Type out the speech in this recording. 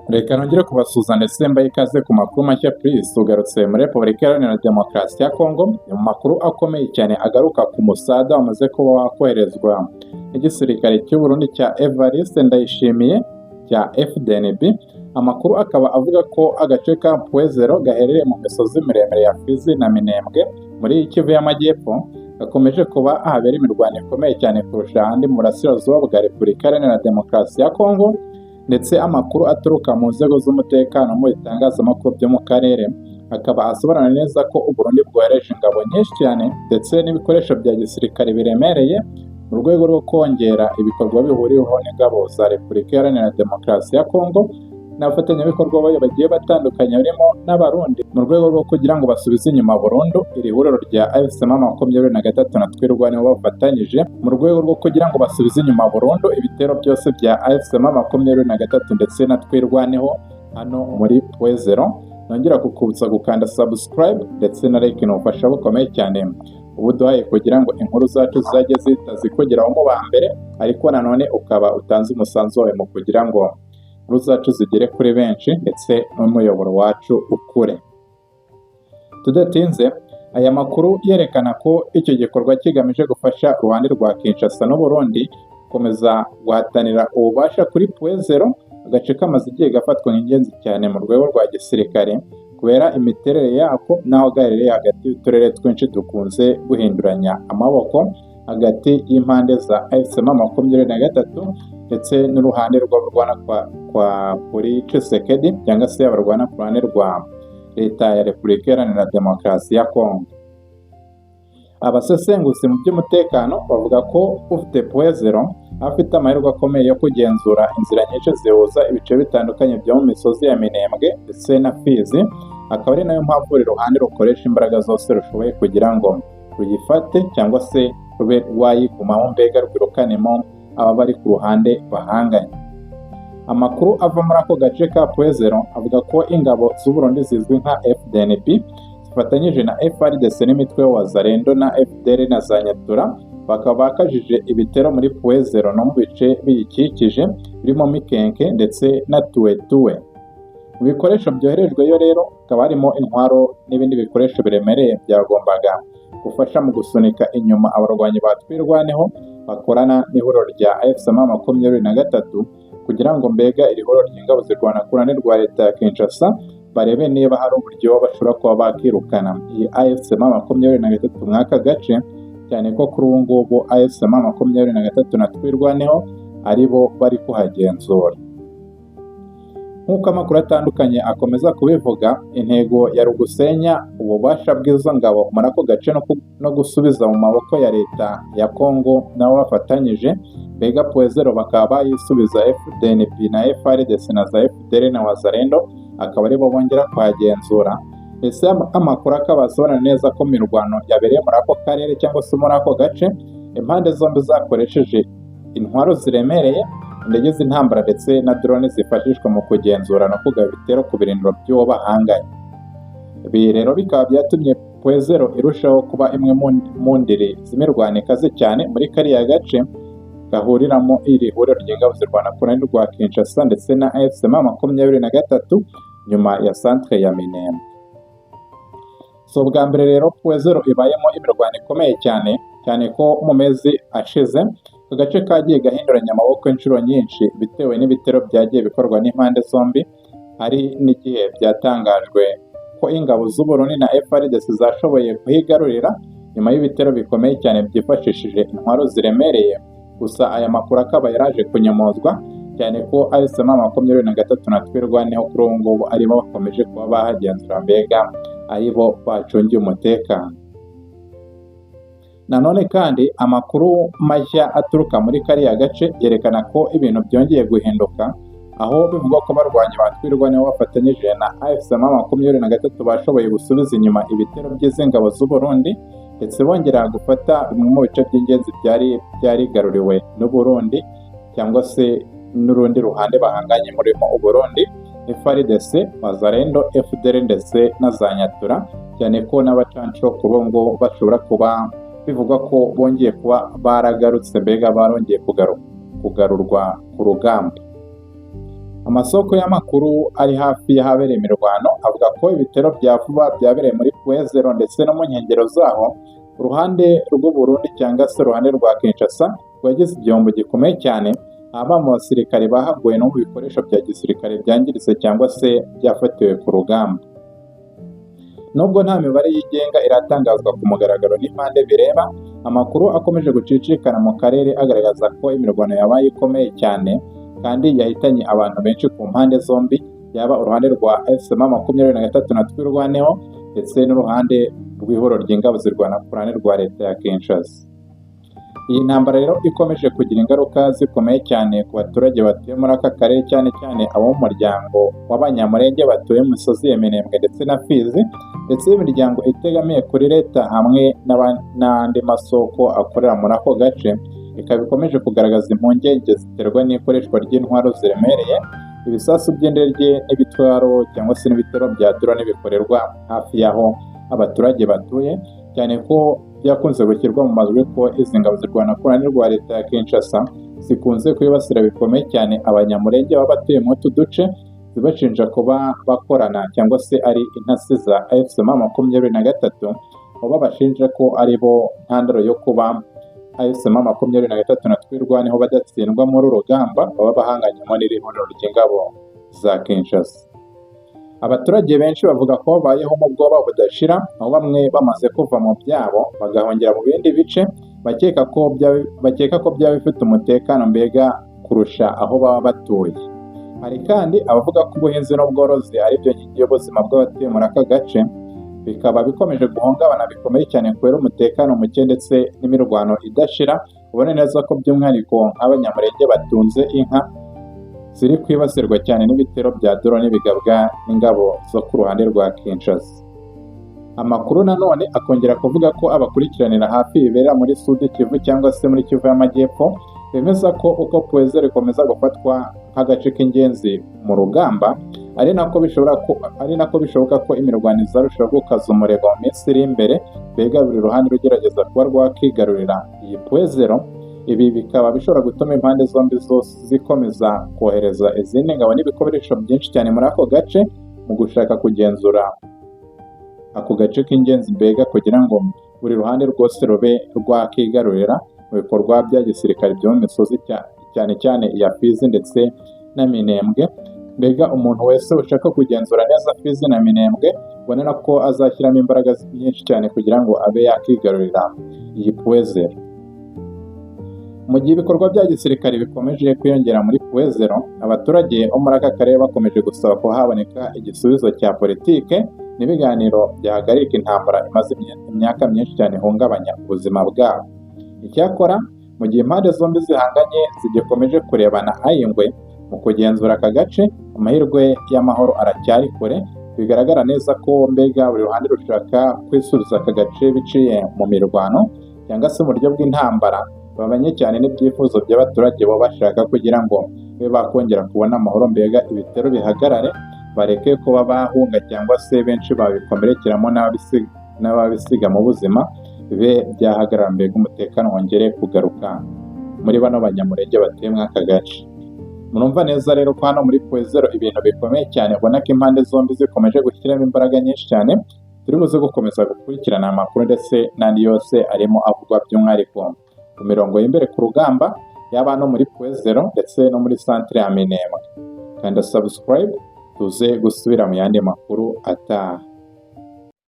Reka nongere kubasuhuza ndetse mbahe ikaze ku makuru mashya Plus. Tugarutse muri Repubulika Iharanira Demokarasi ya Kongo, mu makuru akomeye cyane agaruka ku musada wamaze kuba wakoherezwa n'igisirikare cy'u Burundi cya Evariste Ndayishimiye cya FDNB. Amakuru akaba avuga ko agace ka Pwezero gaherereye mu misozi miremire ya Fizi na Minembwe muri Kivu y'Amajyepfo gakomeje kuba ahabera imirwano ikomeye cyane kurusha ahandi mu burasirazuba bwa Repubulika Iharanira Demokarasi ya Kongo, ndetse amakuru aturuka mu nzego z'umutekano mu bitangazamakuru byo mu karere akaba asobanura neza ko u Burundi bwohereje ingabo nyinshi cyane ndetse n'ibikoresho bya gisirikare biremereye mu rwego rwo kongera ibikorwa bihuriweho n'ingabo za Repubulika Iharanira Demokarasi ya Kongo n'abafatanyabikorwa bayo bagiye batandukanye barimo n'Abarundi mu rwego rwo kugira ngo basubize inyuma burundu iri huriro rya AFC-M23 na Twirwaneho bafatanyije mu rwego rwo kugira ngo basubize inyuma burundu ibitero byose bya AFC-M23 ndetse na Twirwaneho hano muri Pwezero. Nongera kukubutsa gukanda subscribe ndetse na like n'ubufasha bukomeye cyane ubu duhaye kugira ngo inkuru zacu zizajye zikugeraho mu ba mbere, ariko nanone ukaba utanze umusanzu wawe mu kugira ngo inkuru zacu zigere kuri benshi ndetse n'umuyoboro wacu ukure. Tudatinze, aya makuru yerekana ko icyo gikorwa kigamije gufasha uruhande rwa Kinshasa n'u Burundi gukomeza guhatanira ububasha kuri Pwezero, agace kamaze igihe gafatwa nk'ingenzi cyane mu rwego rwa gisirikare kubera imiterere yako n'aho gaherereye hagati y'uturere twinshi dukunze guhinduranya amaboko hagati y'impande za AFC-M23 ndetse n'uruhande rw'abarwana kwa kuri Tshisekedi cyangwa se abarwana ku ruhande rwa leta ya Repubulika Iharanira Demokarasi ya Kongo. Abasesenguzi mu by'umutekano bavuga ko ufite Pwezero afite amahirwe akomeye yo kugenzura inzira nyinshi zihuza ibice bitandukanye byo mu misozi ya Minembwe ndetse na Fizi, akaba ari nayo mpamvu buri ruhande rukoresha imbaraga zose rushoboye kugira ngo ruyifate cyangwa se rube rwayigumaho, mbega rwirukanemo aba bari ku ruhande bahanganye. Amakuru ava muri ako gace ka Pwezero avuga ko ingabo z'u Burundi zizwi nka FDNB zifatanyije na FARDC n'imitwe wa Wazalendo na FDL na za Nyatura bakaba bakajije ibitero muri Pwezero no mu bice biyikikije birimo Mikenke ndetse na Tuwetuwe. Mu bikoresho byoherejweyo rero hakaba harimo intwaro n'ibindi bikoresho biremereye byagombaga gufasha mu gusunika inyuma abarwanyi ba Twirwaneho bakorana n'ihuriro rya AFC-M23 kugira ngo mbega iri huriro ry'ingabo zirwana ku ruhande rwa leta ya Kinshasa barebe niba hari uburyo bashobora kuba bakirukana iyi AFC-M23 mw'aka gace, cyane ko kuri ubu ngubu AFC-M23 na Twirwaneho ari bo bari kuhagenzura. Nk'uko amakuru atandukanye akomeza kubivuga, intego yari ugusenya ububasha bw'izo ngabo muri ako gace no gusubiza mu maboko ya leta ya Kongo nabo bafatanyije, mbega Pwezero bakaba bayisubiza FDNB na FARDC na za FDL na Wazalendo akaba ari bo bongera kuhagenzura. Ese amakuru akaba asobanura neza ko imirwano yabereye muri ako karere cyangwa se muri ako gace impande zombi zakoresheje intwaro ziremereye, indege z'intambara ndetse na drone zifashishwa mu kugenzura no kugaba ibitero ku birindiro by'uwo bahanganye. Ibi rero bikaba byatumye Pwezero irushaho kuba imwe mu ndiri z'imirwano ikaze cyane muri kariya gace gahuriramo iri huriro ry'ingabo zirwana ku ruhande rwa Kinshasa ndetse na AFC-M23 nyuma ya centre ya Minembwe. So bwa mbere rero Pwezero ibayemo imirwano ikomeye cyane ko mu mezi ashize agace kagiye gahinduranya amaboko inshuro nyinshi bitewe n'ibitero byagiye bikorwa n'impande zombi. Hari n'igihe byatangajwe ko ingabo z'u Burundi na FARDC zashoboye kuhigarurira nyuma y'ibitero bikomeye cyane byifashishije intwaro ziremereye, gusa aya makuru akaba yaraje kunyomozwa cyane ko AFC-M23 na Twirwaneho kuri ubu ngubu ari bo bakomeje kuba bahagenzura, mbega ari bo bacungiye umutekano. Nanone kandi amakuru mashya aturuka muri kariya gace yerekana ko ibintu byongeye guhinduka, aho bivugwa ko abarwanyi ba Twirwaneho bafatanyije na AFC-M23 bashoboye gusubiza inyuma ibitero by'izi ngabo z'u Burundi ndetse bongera gufata bimwe mu bice by'ingenzi byarigaruriwe n'u Burundi cyangwa se n'urundi ruhande bahanganye murimo u Burundi, FARDC, Wazalendo, FDL ndetse na za Nyatura, cyane ko n'abacancuro kuri ubu ngubu bashobora kuba bivugwa ko bongeye kuba baragarutse, mbega barongeye kugarurwa ku rugamba. Amasoko y'amakuru ari hafi y'ahabereye imirwano avuga ko ibitero bya vuba byabereye muri Puezero ndetse no mu nkengero zaho, uruhande rw'u Burundi cyangwa se uruhande rwa Kinshasa rwagize igihombo gikomeye cyane, aba mu basirikare bahaguye no mu bikoresho bya gisirikare byangiritse cyangwa se byafatiwe ku rugamba. Nubwo nta mibare yigenga iratangazwa ku mugaragaro n'impande bireba, amakuru akomeje gucicikana mu karere agaragaza ko imirwano yabaye ikomeye cyane kandi yahitanye abantu benshi ku mpande zombi, yaba uruhande rwa M23 na Twirwaneho ndetse n'uruhande rw'ihuriro ry'ingabo zirwana ku ruhande rwa leta ya Kinshasa. Iyi ntambara rero ikomeje kugira ingaruka zikomeye cyane ku baturage batuye muri aka karere, cyane cyane abo mu muryango w'Abanyamulenge batuye mu misozi ya Minembwe ndetse na Fizi, ndetse n'imiryango itegamiye kuri leta hamwe n'andi masoko akorera muri ako gace, ikaba ikomeje kugaragaza impungenge ziterwa n'ikoreshwa ry'intwaro ziremereye, ibisasu by'indege n'ibitwaro cyangwa se n'ibitero bya drone bikorerwa hafi y'aho abaturage batuye, cyane ko byakunze gushyirwa mu majwi ko izi ngabo zirwana ku ruhande rwa leta ya Kinshasa zikunze kwibasira bikomeye cyane Abanyamulenge baba batuye muri utu duce, zibashinja kuba bakorana cyangwa se ari intasi za M23, aho babashinja ko ari bo ntandaro yo kuba M23 na Twirwaneho badatsindwa muri uru rugamba baba bahanganyemo n'iri huriro ry'ingabo za Kinshasa. Abaturage benshi bavuga ko babayeho mu bwoba budashira, aho bamwe bamaze kuva mu byabo bagahungira mu bindi bice bakeka ko byaba bifite umutekano mbega kurusha aho baba batuye. Hari kandi abavuga ko ubuhinzi n'ubworozi ari byo nkingi y'ubuzima bw'abatuye muri aka gace, bikaba bikomeje guhungabana bikomeye cyane kubera umutekano muke ndetse n'imirwano idashira. Ubone neza ko by'umwihariko nk'Abanyamulenge batunze inka ziri kwibasirwa cyane n'ibitero bya drone bigabwa n'ingabo zo ku ruhande rwa Kinshasa. Amakuru nanone akongera kuvuga ko abakurikiranira hafi ibibera muri Sud Kivu cyangwa se muri Kivu y'Amajyepfo bemeza ko uko Puezero ikomeza gufatwa nk'agace k'ingenzi mu rugamba, ari nako bishoboka ko imirwano izarushaho gukaza umurego mu minsi iri imbere, mbega buri ruhande rugerageza kuba rwakigarurira iyi Puezero. Ibi bikaba bishobora gutuma impande zombi zose zikomeza kohereza izindi ngabo n'ibikoresho byinshi cyane muri ako gace mu gushaka kugenzura ako gace k'ingenzi, mbega kugira ngo buri ruhande rwose rube rwakigarurira mu bikorwa bya gisirikare byo mu misozi cyane cyane iya Fizi ndetse na Minembwe. Mbega umuntu wese ushaka kugenzura neza Fizi na Minembwe ubona ko azashyiramo imbaraga nyinshi cyane kugira ngo abe yakigarurira iyi Puezero. Mu gihe ibikorwa bya gisirikare bikomeje kwiyongera muri Puezero, abaturage bo muri aka karere bakomeje gusaba ko haboneka igisubizo cya politike n'ibiganiro byahagarika intambara imaze imyaka myinshi cyane ihungabanya ubuzima bwabo. Icyakora mu gihe impande zombi zihanganye zigikomeje kurebana ayingwe mu kugenzura aka gace, amahirwe y'amahoro aracyari kure. Bigaragara neza ko mbega buri ruhande rushaka kwisubiza aka gace biciye mu mirwano cyangwa se mu buryo bw'intambara, babanye cyane n'ibyifuzo by'abaturage bo bashaka kugira ngo babe bakongera kubona amahoro, mbega ibitero bihagarare, bareke kuba bahunga cyangwa se benshi babikomerekeramo n'ababisiga mu buzima, bibe byahagarara, mbega umutekano wongere kugaruka muri bano Banyamulenge batuye muri aka gace. Murumva neza rero ko hano muri Puezero ibintu bikomeye cyane, ubona ko impande zombi zikomeje gushyiramo imbaraga nyinshi cyane. Turi buze gukomeza gukurikirana amakuru ndetse n'andi yose arimo avugwa by'umwihariko ku mirongo y'imbere ku rugamba, yaba no muri Puezero ndetse no muri centre ya Minembwe. Kanda subscribe tuze gusubira mu yandi makuru ataha.